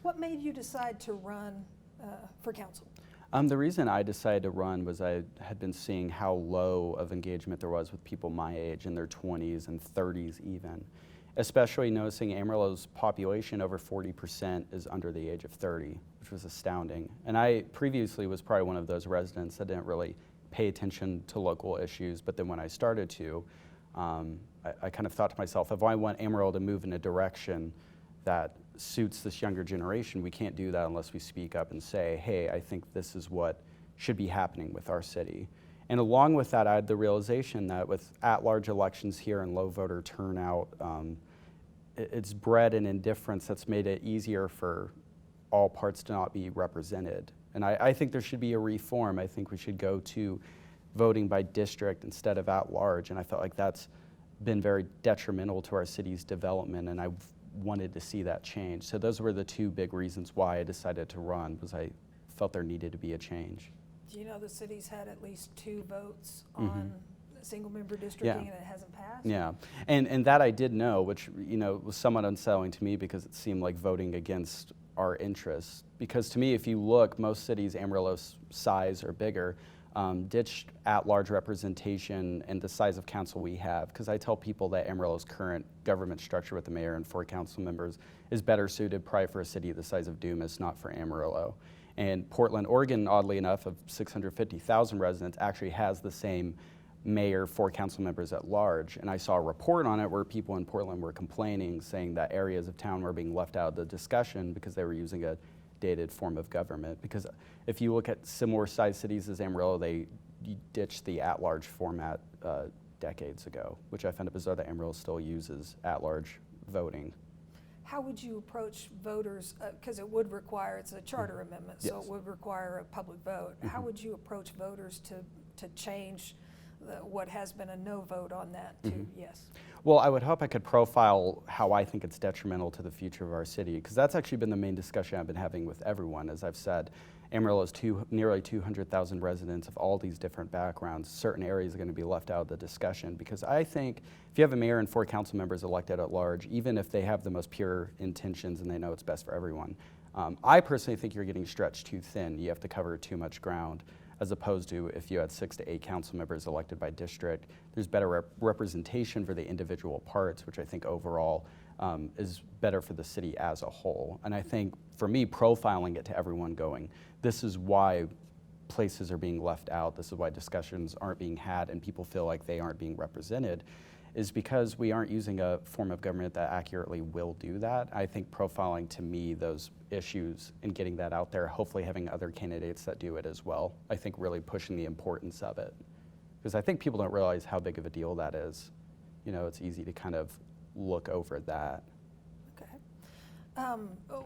What made you decide to run for council? The reason I decided to run was I had been seeing how low of engagement there was with people my age, in their 20s and 30s even. Especially noticing Amarillo's population, over 40% is under the age of 30, which was astounding. And I previously was probably one of those residents that didn't really pay attention to local issues, but then when I started to, I kind of thought to myself, if I want Amarillo to move in a direction that suits this younger generation, we can't do that unless we speak up and say, hey, I think this is what should be happening with our city. And along with that, I had the realization that with at-large elections here and low voter turnout, it's bred an indifference that's made it easier for all parts to not be represented. And I think there should be a reform. I think we should go to voting by district instead of at-large, and I felt like that's been very detrimental to our city's development, and I wanted to see that change. So those were the two big reasons why I decided to run, was I felt there needed to be a change. Do you know the city's had at least 2 votes on single-member districting and it hasn't passed? Yeah, and that I did know, which was somewhat unsettling to me because it seemed like voting against our interests. Because to me, if you look, most cities Amarillo's size or bigger ditched at-large representation and the size of council we have. Because I tell people that Amarillo's current government structure with the mayor and 4 council members is better suited probably for a city the size of Dumas, not for Amarillo. And Portland, Oregon, oddly enough, of 650,000 residents, actually has the same mayor, 4 council members at large. And I saw a report on it where people in Portland were complaining, saying that areas of town were being left out of the discussion because they were using a dated form of government. Because if you look at similar sized cities as Amarillo, they ditched the at-large format decades ago, which I find it bizarre that Amarillo still uses at-large voting. How would you approach voters, because it would require, it's a charter amendment, so it would require a public vote. How would you approach voters to change what has been a no vote on that to yes? Well, I would hope I could profile how I think it's detrimental to the future of our city, because that's actually been the main discussion I've been having with everyone. As I've said, Amarillo has nearly 200,000 residents of all these different backgrounds. Certain areas are going to be left out of the discussion, because I think if you have a mayor and 4 council members elected at large, even if they have the most pure intentions and they know it's best for everyone, I personally think you're getting stretched too thin. You have to cover too much ground, as opposed to if you had 6 to 8 council members elected by district. There's better representation for the individual parts, which I think overall is better for the city as a whole. And I think for me, profiling it to everyone, going, this is why places are being left out, this is why discussions aren't being had and people feel like they aren't being represented, is because we aren't using a form of government that accurately will do that. I think profiling to me those issues and getting that out there, hopefully having other candidates that do it as well, I think really pushing the importance of it. Because I think people don't realize how big of a deal that is. It's easy to kind of look over that. Okay.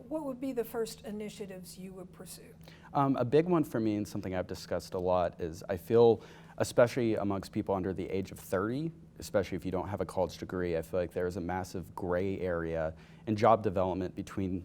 What would be the first initiatives you would pursue? A big one for me, and something I've discussed a lot, is I feel, especially amongst people under the age of 30, especially if you don't have a college degree, I feel like there's a massive gray area in job development between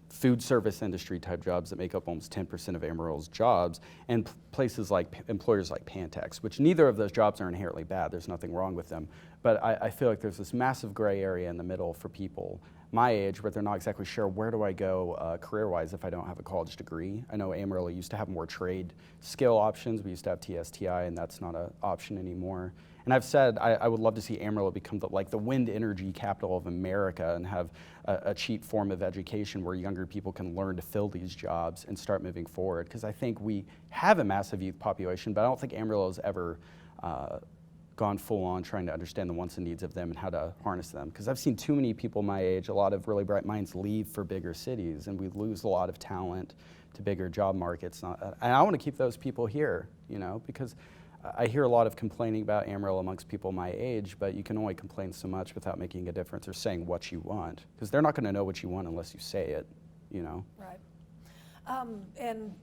food service industry type jobs that make up almost 10% of Amarillo's jobs, and places like employers like Pantex, which neither of those jobs are inherently bad. There's nothing wrong with them. But I feel like there's this massive gray area in the middle for people my age where they're not exactly sure, where do I go career-wise if I don't have a college degree? I know Amarillo used to have more trade skill options. We used to have TSTI, and that's not an option anymore. And I've said I would love to see Amarillo become the wind energy capital of America and have a cheap form of education where younger people can learn to fill these jobs and start moving forward. Because I think we have a massive youth population, but I don't think Amarillo's ever gone full on trying to understand the wants and needs of them and how to harness them. Because I've seen too many people my age, a lot of really bright minds, leave for bigger cities, and we lose a lot of talent to bigger job markets. And I want to keep those people here, because I hear a lot of complaining about Amarillo amongst people my age, but you can only complain so much without making a difference or saying what you want, because they're not going to know what you want unless you say it, Right. And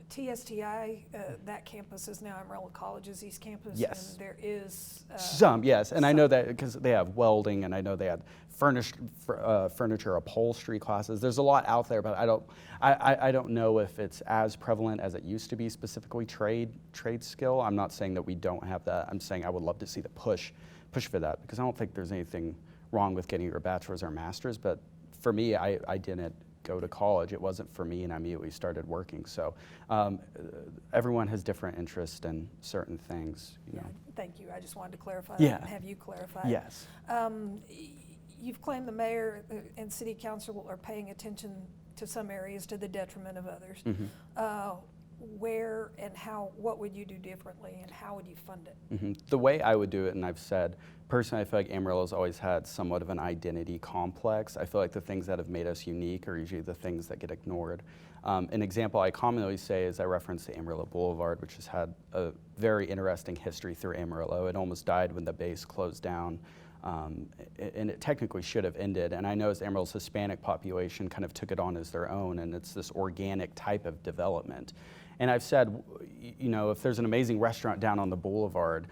TSTI, that campus is now Amarillo College's East Campus. Yes. And there is some, yes, and I know that because they have welding, and I know they had furniture upholstery classes. There's a lot out there, but I don't know if it's as prevalent as it used to be, specifically trade skill. I'm not saying that we don't have that. I'm saying I would love to see the push for that, because I don't think there's anything wrong with getting your bachelor's or master's, but for me, I didn't go to college. It wasn't for me, and I immediately started working. So everyone has different interests in certain things. You know. Thank you. I just wanted to clarify Yeah. that and have you clarify. Yes. You've claimed the mayor and city council are paying attention to some areas to the detriment of others. Mm-hmm. Where and how, what would you do differently, and how would you fund it? Mm-hmm. The way I would do it, and I've said, personally, I feel like Amarillo's always had somewhat of an identity complex. I feel like the things that have made us unique are usually the things that get ignored. An example I commonly say is I reference the Amarillo Boulevard, which has had a very interesting history through Amarillo. It almost died when the base closed down. And it technically should have ended. And I know as Amarillo's Hispanic population kind of took it on as their own, and it's this organic type of development. And I've said, you know, if there's an amazing restaurant down on the boulevard,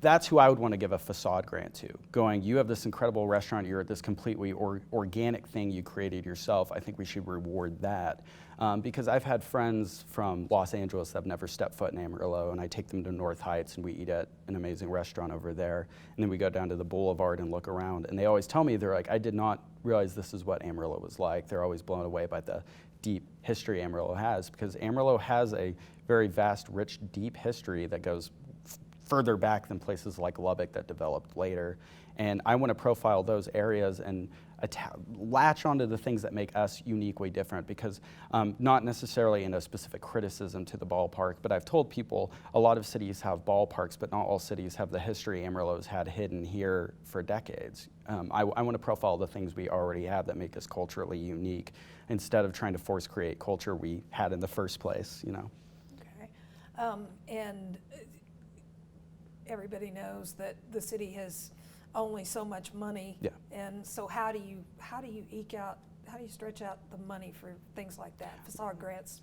that's who I would want to give a facade grant to. Going, you have this incredible restaurant, you're at this completely organic thing you created yourself. I think we should reward that. Because I've had friends from Los Angeles that have never stepped foot in Amarillo, and I take them to North Heights and we eat at an amazing restaurant over there. And then we go down to the boulevard and look around. And they always tell me, they're like, I did not realize this is what Amarillo was like. They're always blown away by the deep history Amarillo has, because Amarillo has a very vast, rich, deep history that goes further back than places like Lubbock that developed later. And I want to profile those areas and latch onto the things that make us uniquely different, because not necessarily in a specific criticism to the ballpark, but I've told people a lot of cities have ballparks, but not all cities have the history Amarillo's had hidden here for decades. I want to profile the things we already have that make us culturally unique, instead of trying to force create culture we had in the first place, you know. Okay. And everybody knows that the city has only so much money. Yeah. And so how do you stretch out the money for things like that? Facade grants,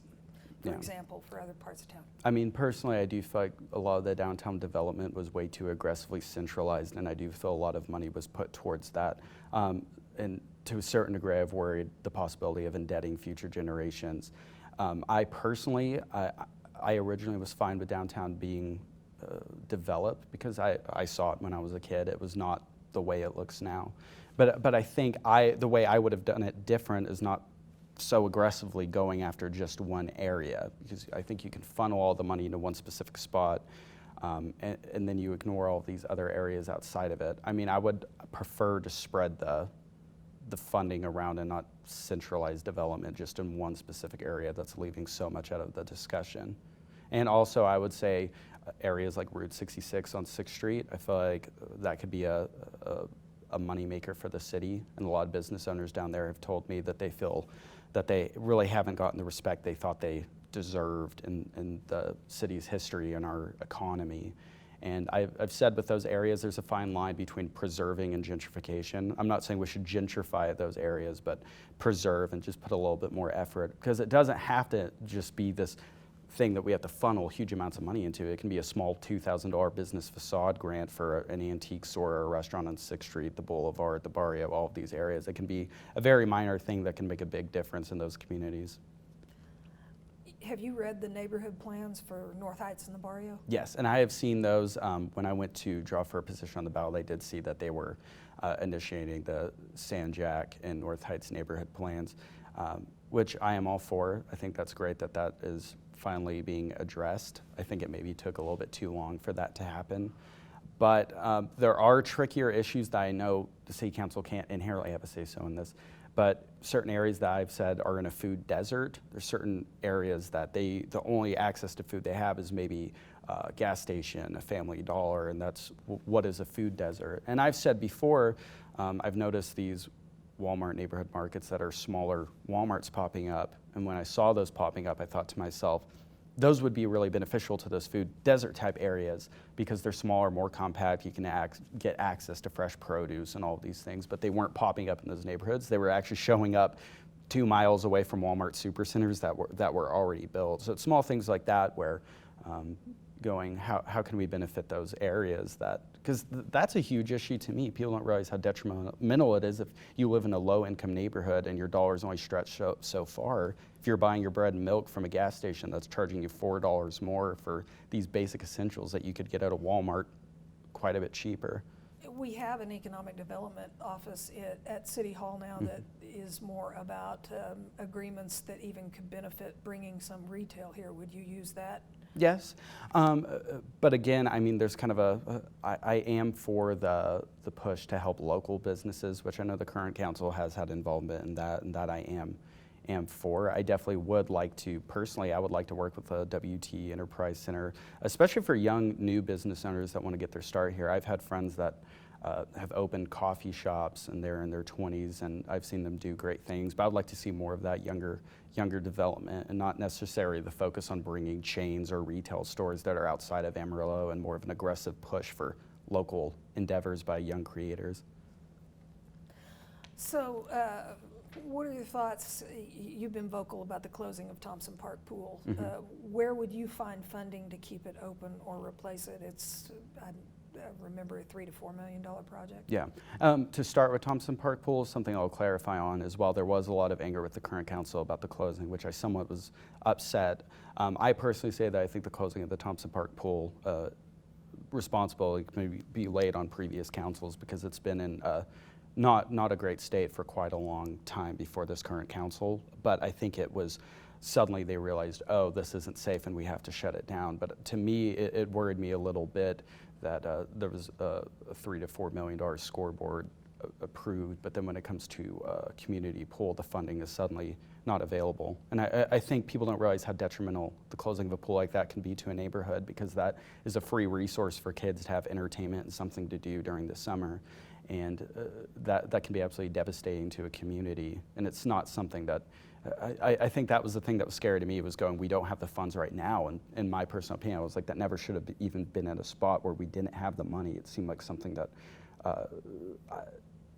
for example, for other parts of town. I mean, personally, I do feel like a lot of the downtown development was way too aggressively centralized, and I do feel a lot of money was put towards that. And to a certain degree, I've worried the possibility of indebting future generations. I personally, I originally was fine with downtown being developed, because I saw it when I was a kid. It was not the way it looks now. But I think the way I would have done it different is not so aggressively going after just one area, because I think you can funnel all the money into one specific spot, and then you ignore all these other areas outside of it. I mean, I would prefer to spread the funding around and not centralize development just in one specific area that's leaving so much out of the discussion. And also, I would say areas like Route 66 on 6th Street, I feel like that could be a moneymaker for the city. And a lot of business owners down there have told me that they feel that they really haven't gotten the respect they thought they deserved in the city's history and our economy. And I've said with those areas, there's a fine line between preserving and gentrification. I'm not saying we should gentrify those areas, but preserve and just put a little bit more effort, because it doesn't have to just be this thing that we have to funnel huge amounts of money into. It can be a small $2,000 business facade grant for an antique store or a restaurant on 6th Street, the Boulevard, the Barrio, all of these areas. It can be a very minor thing that can make a big difference in those communities. Have you read the neighborhood plans for North Heights and the Barrio? Yes, and I have seen those. When I went to draw for a position on the ballot, I did see that they were initiating the San Jack and North Heights neighborhood plans, which I am all for. I think that's great that that is finally being addressed. I think it maybe took a little bit too long for that to happen. But there are trickier issues that I know the city council can't inherently have a say-so in this. But certain areas that I've said are in a food desert. There's certain areas that the only access to food they have is maybe a gas station, a Family Dollar, and that's what is a food desert. And I've said before, I've noticed these Walmart neighborhood markets that are smaller Walmarts popping up. And when I saw those popping up, I thought to myself, those would be really beneficial to those food desert type areas, because they're smaller, more compact. You can get access to fresh produce and all of these things, but they weren't popping up in those neighborhoods. They were actually showing up 2 miles away from Walmart supercenters that were already built. So it's small things like that where going, how can we benefit those areas because that's a huge issue to me. People don't realize how detrimental it is if you live in a low-income neighborhood and your dollars only stretch so far. If you're buying your bread and milk from a gas station that's charging you $4 more for these basic essentials that you could get at a Walmart quite a bit cheaper. We have an economic development office at City Hall now that is more about agreements that even could benefit bringing some retail here. Would you use that? Yes, but again, I mean, there's kind of I am for the push to help local businesses, which I know the current council has had involvement in that, and that I am for. I definitely would like to, personally, I would like to work with the WT Enterprise Center, especially for young, new business owners that want to get their start here. I've had friends that have opened coffee shops and they're in their 20s, and I've seen them do great things, but I would like to see more of that younger development, and not necessarily the focus on bringing chains or retail stores that are outside of Amarillo, and more of an aggressive push for local endeavors by young creators. So what are your thoughts? You've been vocal about the closing of Thompson Park Pool. Where would you find funding to keep it open or replace it? It's, I remember, a $3 to $4 million project. Yeah. To start with Thompson Park Pool, something I'll clarify on is while there was a lot of anger with the current council about the closing, which I somewhat was upset, I personally say that I think the closing of the Thompson Park Pool responsibility can be laid on previous councils, because it's been in not a great state for quite a long time before this current council. But I think it was suddenly they realized, oh, this isn't safe and we have to shut it down. But to me, it worried me a little bit that there was a $3 to $4 million scoreboard approved, but then when it comes to community pool, the funding is suddenly not available. And I think people don't realize how detrimental the closing of a pool like that can be to a neighborhood, because that is a free resource for kids to have entertainment and something to do during the summer. And that can be absolutely devastating to a community. And it's not something that, I think that was the thing that was scary to me, was going, we don't have the funds right now. And in my personal opinion, I was like, that never should have even been at a spot where we didn't have the money. It seemed like something that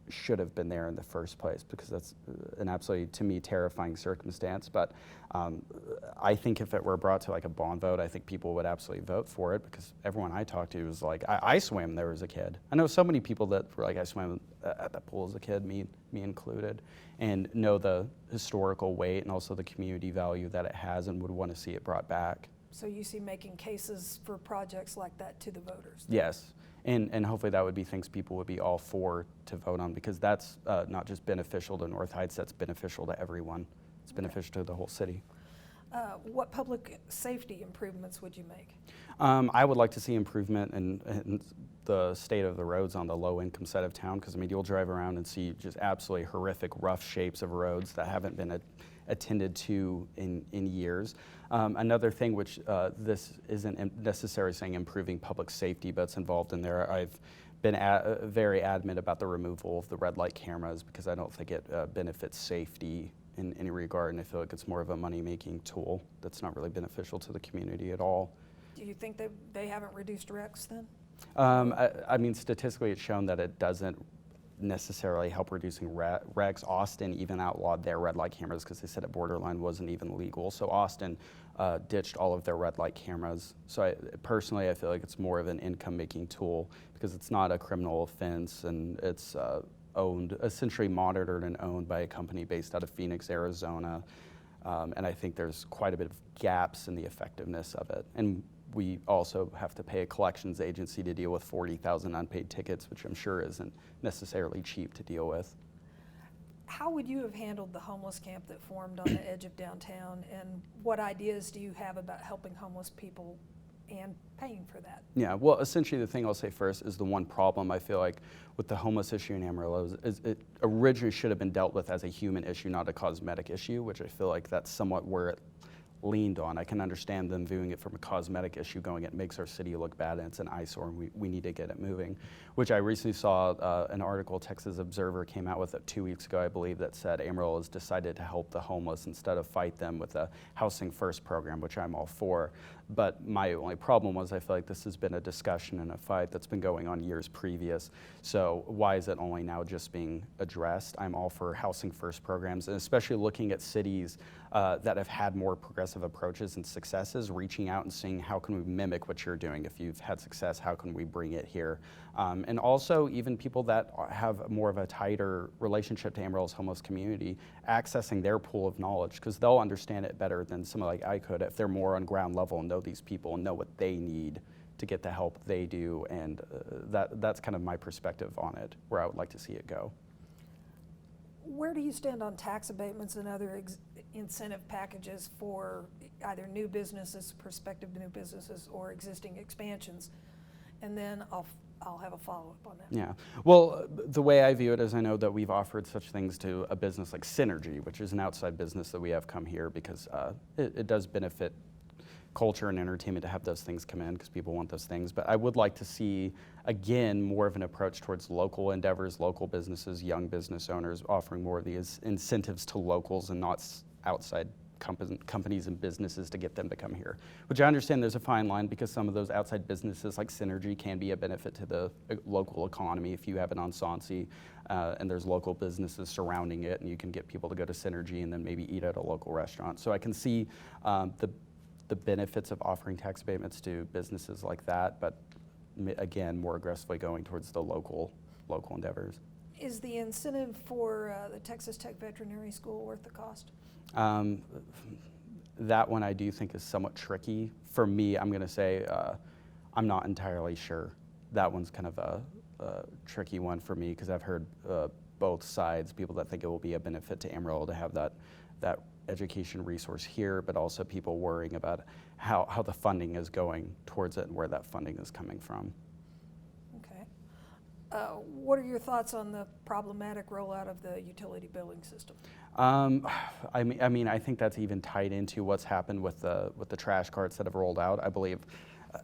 should have been there in the first place, because that's an absolutely, to me, terrifying circumstance. But I think if it were brought to like a bond vote, I think people would absolutely vote for it, because everyone I talked to was like, I swam there as a kid. I know so many people that were like, I swam at that pool as a kid, me included, and know the historical weight and also the community value that it has, and would want to see it brought back. So you see making cases for projects like that to the voters? Yes. And hopefully that would be things people would be all for to vote on, because that's not just beneficial to North Heights, that's beneficial to everyone. It's beneficial to the whole city. What public safety improvements would you make? I would like to see improvement in the state of the roads on the low-income side of town, because I mean, you'll drive around and see just absolutely horrific, rough shapes of roads that haven't been attended to in years. Another thing, which this isn't necessarily saying improving public safety, but it's involved in there. I've been very adamant about the removal of the red light cameras, because I don't think it benefits safety in any regard, and I feel like it's more of a money-making tool that's not really beneficial to the community at all. Do you think they haven't reduced wrecks then? I mean, statistically, it's shown that it doesn't necessarily help reducing wrecks. Austin even outlawed their red light cameras because they said it borderline wasn't even legal. So Austin ditched all of their red light cameras. So personally, I feel like it's more of an income-making tool, because it's not a criminal offense, and it's owned, essentially monitored and owned by a company based out of Phoenix, Arizona. And I think there's quite a bit of gaps in the effectiveness of it. And we also have to pay a collections agency to deal with 40,000 unpaid tickets, which I'm sure isn't necessarily cheap to deal with. How would you have handled the homeless camp that formed on the edge of downtown, and what ideas do you have about helping homeless people and paying for that? Yeah, well, essentially the thing I'll say first is the one problem I feel like with the homeless issue in Amarillo is it originally should have been dealt with as a human issue, not a cosmetic issue, which I feel like that's somewhat where it leaned on. I can understand them viewing it from a cosmetic issue, going, it makes our city look bad and it's an eyesore and we need to get it moving, which I recently saw an article Texas Observer came out with 2 weeks ago, I believe, that said Amarillo has decided to help the homeless instead of fight them with a Housing First program, which I'm all for. But my only problem was I feel like this has been a discussion and a fight that's been going on years previous. So why is it only now just being addressed? I'm all for Housing First programs, and especially looking at cities that have had more progressive approaches and successes, reaching out and seeing how can we mimic what you're doing. If you've had success, how can we bring it here? And also even people that have more of a tighter relationship to Amarillo's homeless community, accessing their pool of knowledge, because they'll understand it better than someone like I could if they're more on ground level and know these people and know what they need to get the help they do, and that's kind of my perspective on it, where I would like to see it go. Where do you stand on tax abatements and other incentive packages for either new businesses, prospective new businesses, or existing expansions? And then I'll have a follow-up on that. Yeah, well, the way I view it is I know that we've offered such things to a business like Synergy, which is an outside business that we have come here because it does benefit culture and entertainment to have those things come in because people want those things. But I would like to see, again, more of an approach towards local endeavors, local businesses, young business owners, offering more of these incentives to locals and not outside companies and businesses to get them to come here, which I understand there's a fine line because some of those outside businesses like Synergy can be a benefit to the local economy if you have it on Sonsi and there's local businesses surrounding it and you can get people to go to Synergy and then maybe eat at a local restaurant. So I can see the benefits of offering tax abatements to businesses like that, but again, more aggressively going towards the local endeavors. Is the incentive for the Texas Tech Veterinary School worth the cost? That one I do think is somewhat tricky. For me, I'm going to say I'm not entirely sure. That one's kind of a tricky one for me because I've heard both sides, people that think it will be a benefit to Amarillo to have that education resource here, but also people worrying about how the funding is going towards it and where that funding is coming from. Okay. What are your thoughts on the problematic rollout of the utility billing system? I mean, I think that's even tied into what's happened with the trash carts that have rolled out. I believe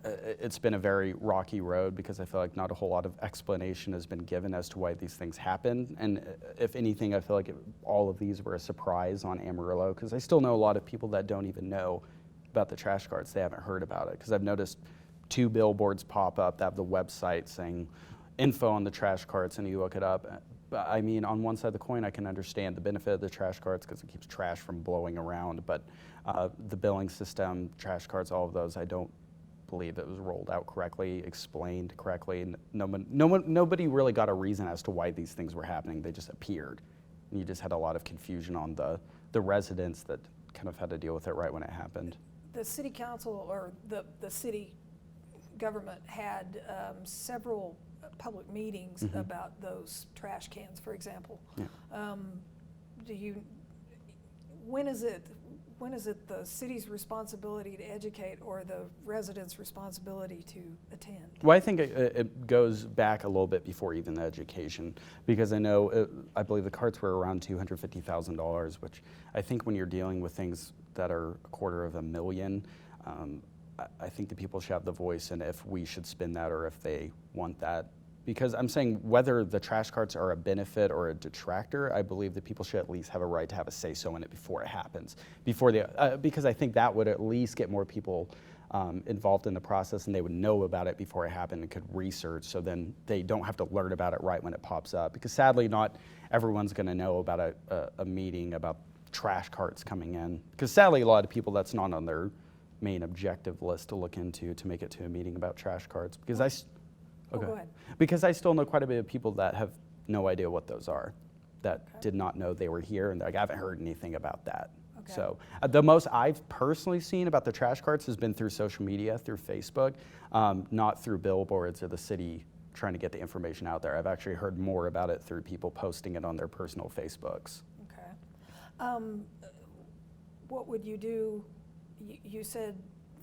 it's been a very rocky road because I feel like not a whole lot of explanation has been given as to why these things happen. And if anything, I feel like all of these were a surprise on Amarillo because I still know a lot of people that don't even know about the trash carts. They haven't heard about it because I've noticed 2 billboards pop up that have the website saying info on the trash carts and you look it up. I mean, on one side of the coin, I can understand the benefit of the trash carts because it keeps trash from blowing around, but the billing system, trash carts, all of those, I don't believe it was rolled out correctly, explained correctly, and nobody really got a reason as to why these things were happening. They just appeared, and you just had a lot of confusion on the residents that kind of had to deal with it right when it happened. The city council or the city government had several public meetings about those trash cans, for example. Yeah. When is it the city's responsibility to educate or the residents' responsibility to attend? Well, I think it goes back a little bit before even the education, because I know, I believe the carts were around $250,000, which I think when you're dealing with things that are $250,000, I think the people should have the voice in if we should spend that or if they want that. Because I'm saying whether the trash carts are a benefit or a detractor, I believe that people should at least have a right to have a say-so in it before it happens. Because I think that would at least get more people involved in the process and they would know about it before it happened and could research, so then they don't have to learn about it right when it pops up. Because sadly, not everyone's going to know about a meeting about trash carts coming in. Because sadly, a lot of people, that's not on their main objective list to look into to make it to a meeting about trash carts. Because Go ahead. Because I still know quite a bit of people that have no idea what those are, that did not know they were here, and they're like, I haven't heard anything about that. Okay. So the most I've personally seen about the trash carts has been through social media, through Facebook, not through billboards or the city trying to get the information out there. I've actually heard more about it through people posting it on their personal Facebooks. Okay. What would you do? You said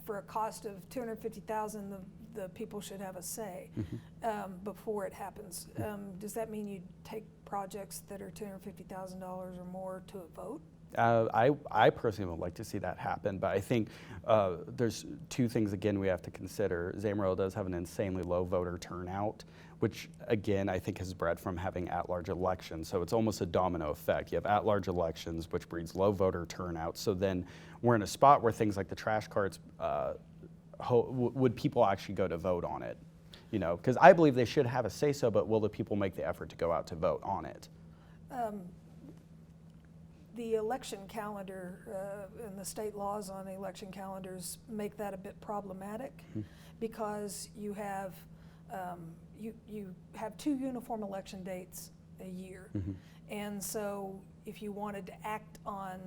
for a cost of $250,000, the people should have a say before it happens. Does that mean you take projects that are $250,000 or more to a vote? I personally would like to see that happen, but I think there's 2 things, again, we have to consider. Amarillo does have an insanely low voter turnout, which, again, I think has bred from having at-large elections. So it's almost a domino effect. You have at-large elections, which breeds low voter turnout. So then we're in a spot where things like the trash carts, would people actually go to vote on it? You know, because I believe they should have a say-so, but will the people make the effort to go out to vote on it? The election calendar and the state laws on election calendars make that a bit problematic because you have you have 2 uniform election dates a year, and so if you wanted to act on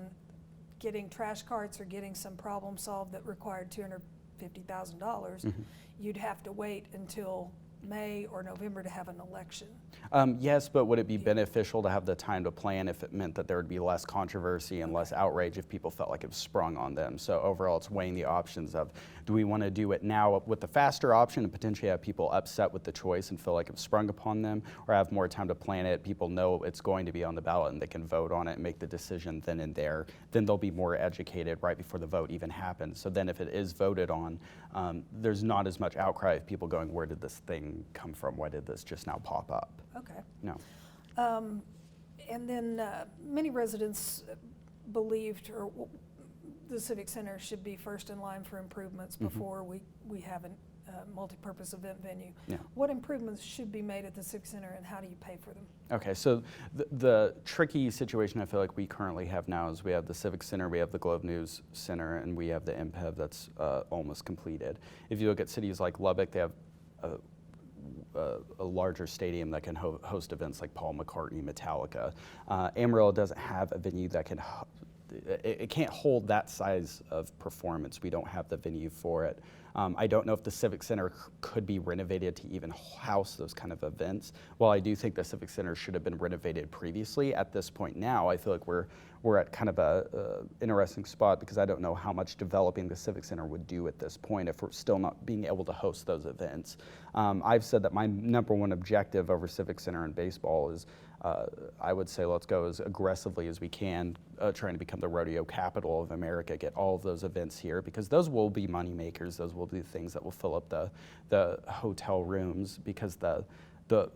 getting trash carts or getting some problem solved that required $50,000, you'd have to wait until May or November to have an election. Yes, but would it be beneficial to have the time to plan if it meant that there would be less controversy and less outrage if people felt like it was sprung on them? So overall, it's weighing the options of, do we want to do it now with the faster option and potentially have people upset with the choice and feel like it's sprung upon them, or have more time to plan it, people know it's going to be on the ballot and they can vote on it and make the decision then and there, then they'll be more educated right before the vote even happens. So then if it is voted on, there's not as much outcry of people going, where did this thing come from? Why did this just now pop up? Okay. No. And then many residents believed the Civic Center should be first in line for improvements before we have a multi-purpose event venue. Yeah. What improvements should be made at the Civic Center and how do you pay for them? Okay, so the tricky situation I feel like we currently have now is we have the Civic Center, we have the Globe News Center, and we have the MPEV that's almost completed. If you look at cities like Lubbock, they have a larger stadium that can host events like Paul McCartney, Metallica. Amarillo doesn't have a venue that can, it can't hold that size of performance. We don't have the venue for it. I don't know if the Civic Center could be renovated to even house those kind of events. While I do think the Civic Center should have been renovated previously, at this point now, I feel like we're at kind of a interesting spot because I don't know how much developing the Civic Center would do at this point if we're still not being able to host those events. I've said that my number one objective over Civic Center and baseball is I would say let's go as aggressively as we can, trying to become the rodeo capital of America, get all of those events here, because those will be money makers. Those will be things that will fill up the hotel rooms, because the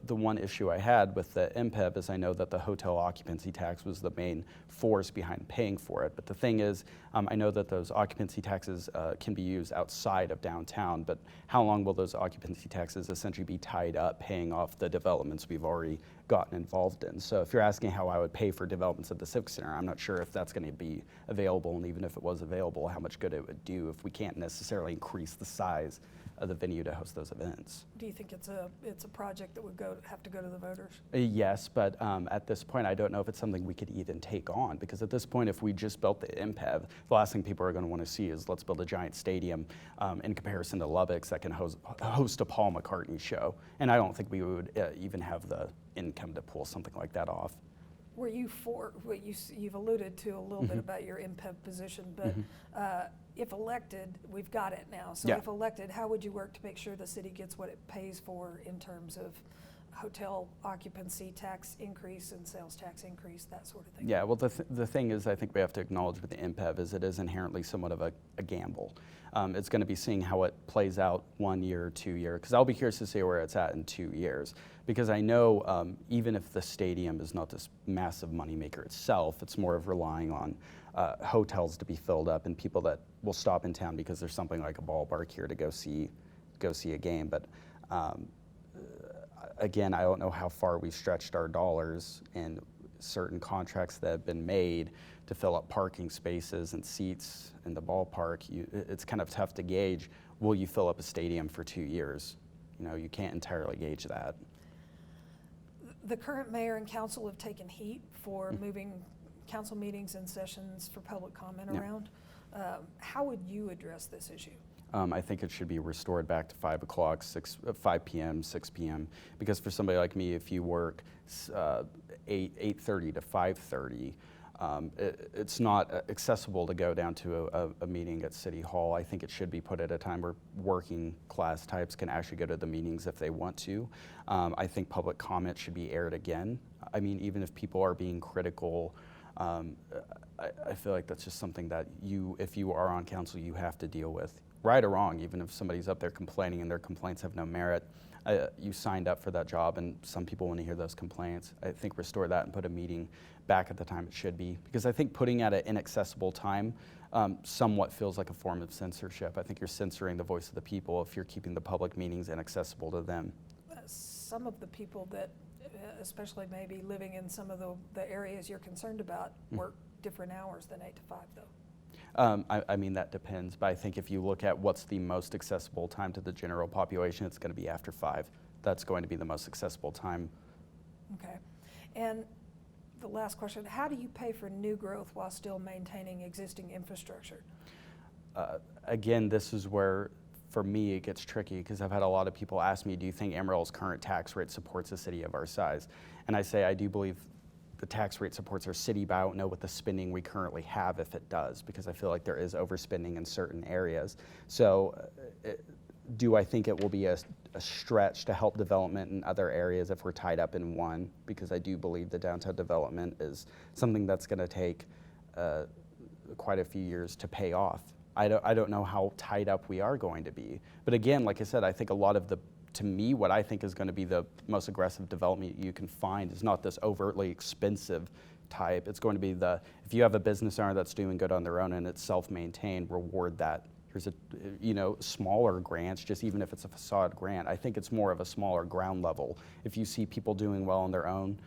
one issue I had with the MPEB is I know that the hotel occupancy tax was the main force behind paying for it. But the thing is, I know that those occupancy taxes can be used outside of downtown, but how long will those occupancy taxes essentially be tied up paying off the developments we've already gotten involved in? So if you're asking how I would pay for developments at the Civic Center, I'm not sure if that's going to be available, and even if it was available, how much good it would do if we can't necessarily increase the size of the venue to host those events. Do you think it's a project that would have to go to the voters? Yes, but at this point, I don't know if it's something we could even take on, because at this point, if we just built the MPEV, the last thing people are going to want to see is let's build a giant stadium in comparison to Lubbock's that can host a Paul McCartney show. And I don't think we would even have the income to pull something like that off. Were you for, you've alluded to a little bit about your MPEV position, but if elected, we've got it now. So if elected, how would you work to make sure the city gets what it pays for in terms of hotel occupancy tax increase and sales tax increase, that sort of thing? Yeah, well, the thing is, I think we have to acknowledge with the MPEV is it is inherently somewhat of a gamble. It's going to be seeing how it plays out 1 year, 2 year, because I'll be curious to see where it's at in 2 years. Because I know even if the stadium is not this massive moneymaker itself, it's more of relying on hotels to be filled up and people that will stop in town because there's something like a ballpark here to go see a game. But again, I don't know how far we've stretched our dollars and certain contracts that have been made to fill up parking spaces and seats in the ballpark. It's kind of tough to gauge, will you fill up a stadium for 2 years? You know, you can't entirely gauge that. The current mayor and council have taken heat for moving council meetings and sessions for public comment around. How would you address this issue? I think it should be restored back to 5 o'clock, 5 p.m., 6 p.m. Because for somebody like me, if you work 8:30 to 5:30, it's not accessible to go down to a meeting at City Hall. I think it should be put at a time where working class types can actually go to the meetings if they want to. I think public comment should be aired again. I mean, even if people are being critical, I feel like that's just something that if you are on council, you have to deal with. Right or wrong, even if somebody's up there complaining and their complaints have no merit, you signed up for that job, and some people want to hear those complaints. I think restore that and put a meeting back at the time it should be, because I think putting at an inaccessible time somewhat feels like a form of censorship. I think you're censoring the voice of the people if you're keeping the public meetings inaccessible to them. Some of the people that, especially maybe living in some of the areas you're concerned about, work different hours than 8 to 5, though. I mean, that depends, but I think if you look at what's the most accessible time to the general population, it's going to be after 5. That's going to be the most accessible time. Okay. And the last question, how do you pay for new growth while still maintaining existing infrastructure? again, this is where, for me, it gets tricky, because I've had a lot of people ask me, do you think Amarillo's current tax rate supports a city of our size? And I say, I do believe the tax rate supports our city, but I don't know what the spending we currently have, if it does, because I feel like there is overspending in certain areas. So do I think it will be a stretch to help development in other areas if we're tied up in one? Because I do believe the downtown development is something that's going to take quite a few years to pay off. I don't know how tied up we are going to be. But again, like I said, I think a lot of to me, what I think is going to be the most aggressive development you can find is not this overtly expensive type. It's going to be if you have a business owner that's doing good on their own and it's self-maintained, reward that. Here's smaller grants, just even if it's a facade grant. I think it's more of a smaller ground level. If you see people doing well on their own,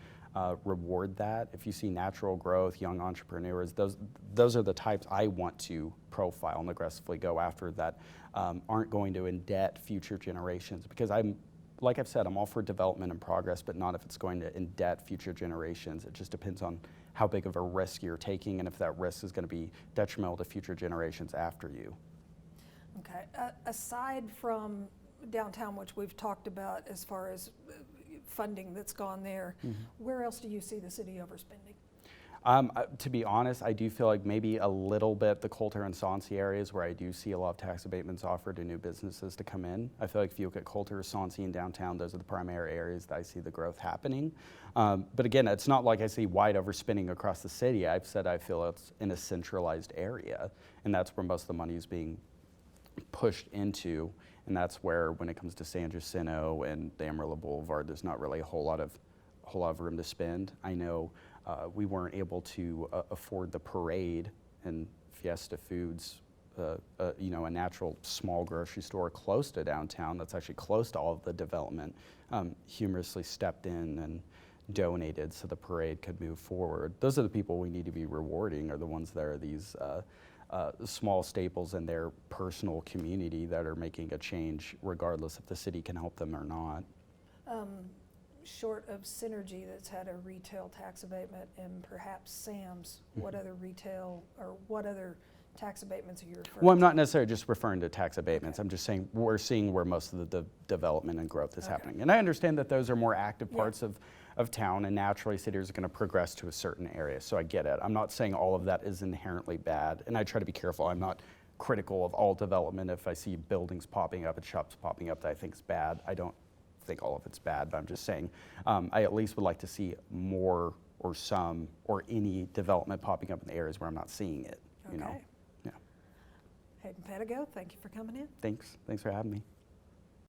reward that. If you see natural growth, young entrepreneurs, those are the types I want to profile and aggressively go after, that aren't going to indebt future generations. Because like I've said, I'm all for development and progress, but not if it's going to indebt future generations. It just depends on how big of a risk you're taking and if that risk is going to be detrimental to future generations after you. Okay. Aside from downtown, which we've talked about as far as funding that's gone there, where else do you see the city overspending? To be honest, I do feel like maybe a little bit the Coulter and Sauncey areas, where I do see a lot of tax abatements offered to new businesses to come in. I feel like if you look at Coulter, Sauncey, and downtown, those are the primary areas that I see the growth happening. But again, it's not like I see wide overspending across the city. I've said I feel it's in a centralized area, and that's where most of the money is being pushed into. And that's where, when it comes to San Jacinto and the Amarillo Boulevard, there's not really a whole lot of room to spend. I know we weren't able to afford the parade and Fiesta Foods, a natural small grocery store close to downtown that's actually close to all of the development, humorously stepped in and donated so the parade could move forward. Those are the people we need to be rewarding, are the ones that are these small staples in their personal community that are making a change regardless if the city can help them or not. Short of Synergy, that's had a retail tax abatement, and perhaps Sam's, what other retail or what other tax abatements are you referring to? Well, I'm not necessarily just referring to tax abatements. Okay. I'm just saying we're seeing where most of the development and growth is happening. And I understand that those are more active parts of town, and naturally cities are going to progress to a certain area, so I get it. I'm not saying all of that is inherently bad, and I try to be careful. I'm not critical of all development. If I see buildings popping up and shops popping up that I think is bad, I don't think all of it's bad, but I'm just saying I at least would like to see more or some or any development popping up in the areas where I'm not seeing it. Okay. You know? Yeah. Hayden Pedigo, thank you for coming in. Thanks for having me.